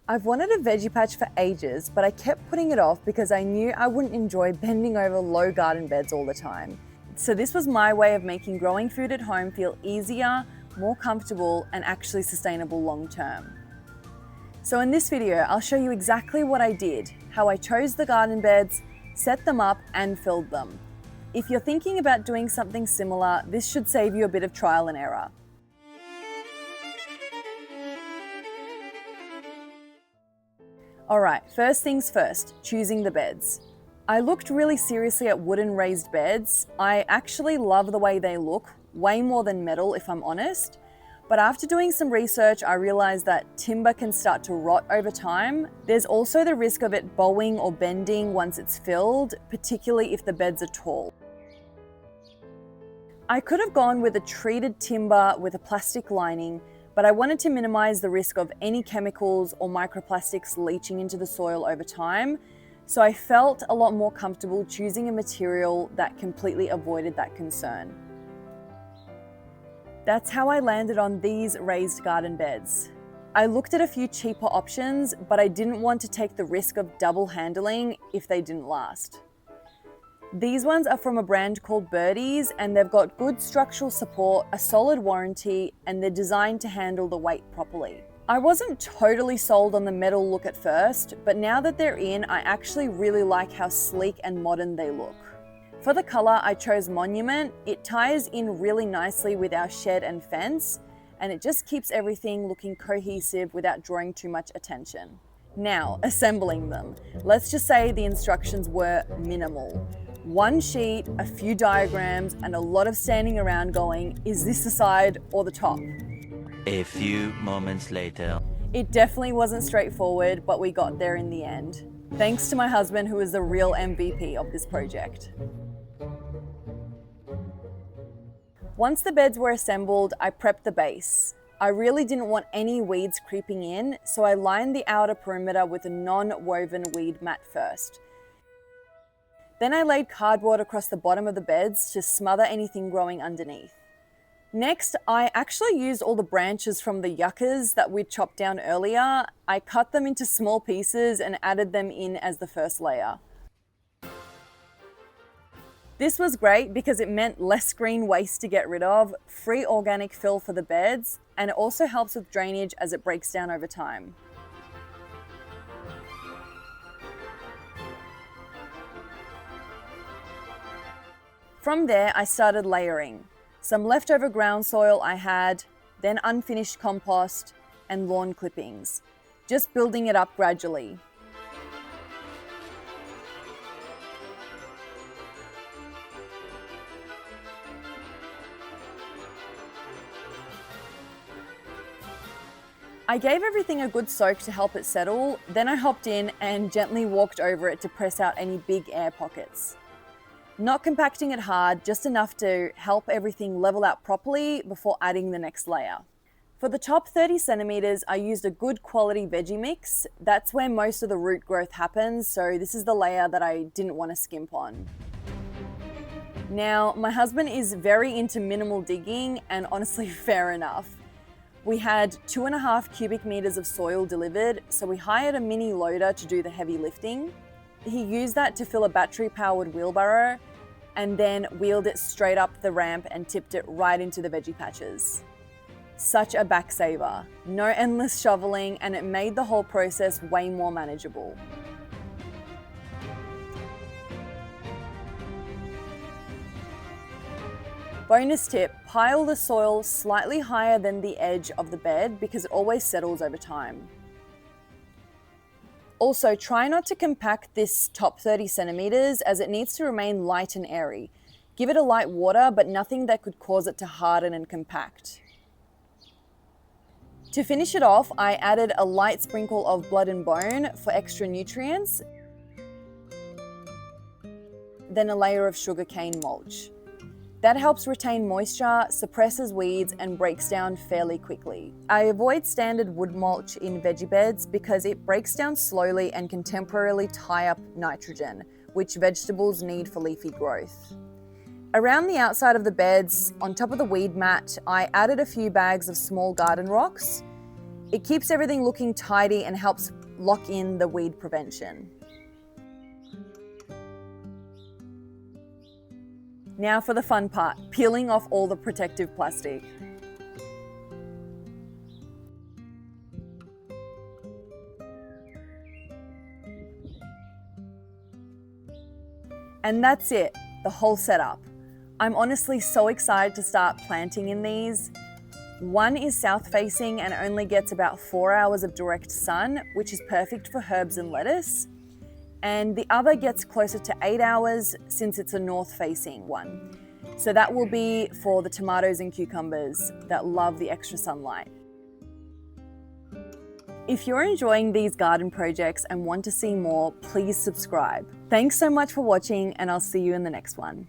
I've wanted a veggie patch for ages, but I kept putting it off because I knew I wouldn't enjoy bending over low garden beds all the time. So this was my way of making growing food at home feel easier, more comfortable, and actually sustainable long term. So in this video, I'll show you exactly what I did, how I chose the garden beds, set them up, and filled them. If you're thinking about doing something similar, this should save you a bit of trial and error. Alright, first things first, choosing the beds. I looked really seriously at wooden raised beds. I actually love the way they look, way more than metal if I'm honest. But after doing some research, I realized that timber can start to rot over time. There's also the risk of it bowing or bending once it's filled, particularly if the beds are tall. I could have gone with a treated timber with a plastic lining, but I wanted to minimize the risk of any chemicals or microplastics leaching into the soil over time, so I felt a lot more comfortable choosing a material that completely avoided that concern. That's how I landed on these raised garden beds. I looked at a few cheaper options, but I didn't want to take the risk of double handling if they didn't last. These ones are from a brand called Birdie's, and they've got good structural support, a solid warranty, and they're designed to handle the weight properly. I wasn't totally sold on the metal look at first, but now that they're in, I actually really like how sleek and modern they look. For the color, I chose Monument. It ties in really nicely with our shed and fence, and it just keeps everything looking cohesive without drawing too much attention. Now, assembling them. Let's just say the instructions were minimal. One sheet, a few diagrams, and a lot of standing around going, is this the side or the top? A few moments later. It definitely wasn't straightforward, but we got there in the end. Thanks to my husband, who is the real MVP of this project. Once the beds were assembled, I prepped the base. I really didn't want any weeds creeping in, so I lined the outer perimeter with a non-woven weed mat first. Then I laid cardboard across the bottom of the beds to smother anything growing underneath. Next, I actually used all the branches from the yuccas that we'd chopped down earlier. I cut them into small pieces and added them in as the first layer. This was great because it meant less green waste to get rid of, free organic fill for the beds, and it also helps with drainage as it breaks down over time. From there, I started layering. Some leftover ground soil I had, then unfinished compost and lawn clippings, just building it up gradually. I gave everything a good soak to help it settle, then I hopped in and gently walked over it to press out any big air pockets. Not compacting it hard, just enough to help everything level out properly before adding the next layer. For the top 30 centimeters, I used a good quality veggie mix. That's where most of the root growth happens, so this is the layer that I didn't want to skimp on. Now, my husband is very into minimal digging, and honestly, fair enough. We had 2.5 cubic meters of soil delivered, so we hired a mini loader to do the heavy lifting. He used that to fill a battery-powered wheelbarrow and then wheeled it straight up the ramp and tipped it right into the veggie patches. Such a back saver. No endless shoveling, and it made the whole process way more manageable. Bonus tip, pile the soil slightly higher than the edge of the bed because it always settles over time. Also, try not to compact this top 30 centimeters as it needs to remain light and airy. Give it a light water, but nothing that could cause it to harden and compact. To finish it off, I added a light sprinkle of blood and bone for extra nutrients, then a layer of sugarcane mulch. That helps retain moisture, suppresses weeds, and breaks down fairly quickly. I avoid standard wood mulch in veggie beds because it breaks down slowly and can temporarily tie up nitrogen, which vegetables need for leafy growth. Around the outside of the beds, on top of the weed mat, I added a few bags of small garden rocks. It keeps everything looking tidy and helps lock in the weed prevention. Now for the fun part, peeling off all the protective plastic. And that's it, the whole setup. I'm honestly so excited to start planting in these. One is south facing and only gets about 4 hours of direct sun, which is perfect for herbs and lettuce. And the other gets closer to 8 hours since it's a north facing one. So that will be for the tomatoes and cucumbers that love the extra sunlight. If you're enjoying these garden projects and want to see more, please subscribe. Thanks so much for watching, and I'll see you in the next one.